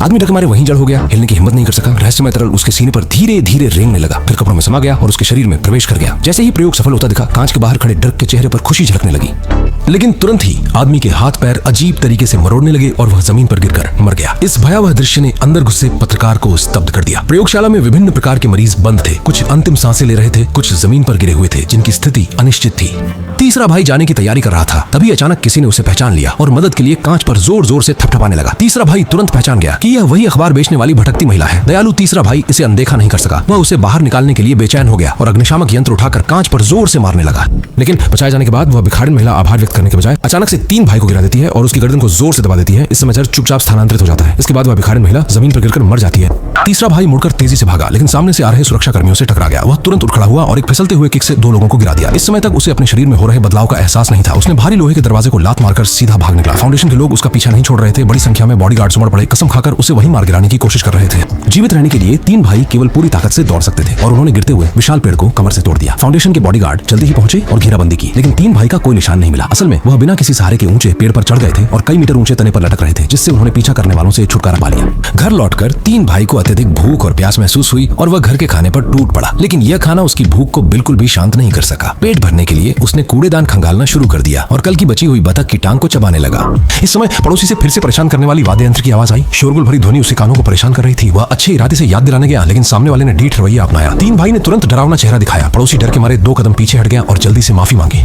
आदमी डर के मारे वहीं जड़ हो गया, हिलने की हिम्मत नहीं कर सका। रहस्यमय तरल उसके सीने पर धीरे धीरे रेंगने लगा, फिर कपड़ों में समा गया और उसके शरीर में प्रवेश कर गया। जैसे ही प्रयोग सफल होता दिखा, कांच के बाहर खड़े डर्क के चेहरे पर खुशी झलकने लगी, लेकिन तुरंत ही आदमी के हाथ पैर अजीब तरीके से मरोड़ने लगे और वह जमीन पर गिरकर मर गया। इस भयावह दृश्य ने अंदर घुसे पत्रकार को स्तब्ध कर दिया। प्रयोगशाला में विभिन्न प्रकार के मरीज बंद थे, कुछ अंतिम सांसें ले रहे थे, कुछ जमीन पर गिरे हुए थे जिनकी स्थिति अनिश्चित थी। तीसरा भाई जाने की तैयारी कर रहा था, तभी अचानक किसी ने उसे पहचान लिया और मदद के लिए कांच पर जोर जोर से थपथपाने लगा। तीसरा भाई तुरंत पहचान गया कि यह वही अखबार बेचने वाली भटकती महिला है। दयालु तीसरा भाई इसे अनदेखा नहीं कर सका। वह उसे बाहर निकालने के लिए बेचैन हो गया और अग्निशामक यंत्र उठाकर कांच पर जोर से मारने लगा, लेकिन बचाए जाने के बाद वह भिखारिन महिला आभार व्यक्त करने के बजाय अचानक से 3 भाई को गिरा देती है और उसकी गर्दन को जोर से दबा देती है। इस समय जज चुपचाप स्थानांतरित हो जाता है। इसके बाद वह भिखारिन महिला जमीन पर गिरकर मर जाती है। तीसरा भाई मुड़कर तेजी से भागा, लेकिन सामने से आ रहे सुरक्षा कर्मियों से टकरा गया। वह तुरंत उठ खड़ा हुआ और एक फिसलते हुए किक से 2 लोगों को गिरा दिया। इस समय तक उसे अपने शरीर में हो रहे बदलाव का एहसास नहीं था। उसने भारी लोहे के दरवाजे को लात मारकर सीधा भाग निकला। फाउंडेशन के लोग उसका पीछा नहीं छोड़ रहे थे। बड़ी संख्या में बॉडीगार्ड्स उमड़ पड़े, कसम खाकर उसे वहीं मार गिराने की कोशिश कर रहे थे। जीवित रहने के लिए 3 भाई केवल पूरी ताकत से दौड़ सकते थे और उन्होंने गिरते हुए विशाल पेड़ को कमर से तोड़ दिया। फाउंडेशन के बॉडीगार्ड जल्दी ही पहुंचे और घेराबंदी की, लेकिन 3 भाई का कोई निशान नहीं मिला। असल में वह बिना किसी सहारे के ऊंचे पेड़ पर चढ़ गए थे और कई मीटर ऊंचे तने पर लटक रहे थे, जिससे उन्होंने पीछा करने वालों से छुटकारा पा लिया। घर लौटकर 3 भाई को अत्यधिक भूख और प्यास महसूस हुई और वह घर के खाने पर टूट पड़ा, लेकिन यह खाना उसकी भूख को बिल्कुल भी शांत नहीं कर सका। पेट भरने के लिए उसने कूड़ेदान खंगालना शुरू कर दिया और कल की बची हुई बतख की टांग को चबाने लगा। इस समय पड़ोसी से फिर से परेशान करने वाली वाद्य यंत्र की आवाज आई। शोरगुल भरी ध्वनि उसके कानों को परेशान कर रही थी। वह अच्छे इरादे से याद दिलाने गया, लेकिन सामने वाले ने ढीठ रवैया अपनाया। 3 भाई ने तुरंत डरावना चेहरा दिखाया। पड़ोसी डर के मारे 2 कदम पीछे हट गया और जल्दी से माफी मांगी।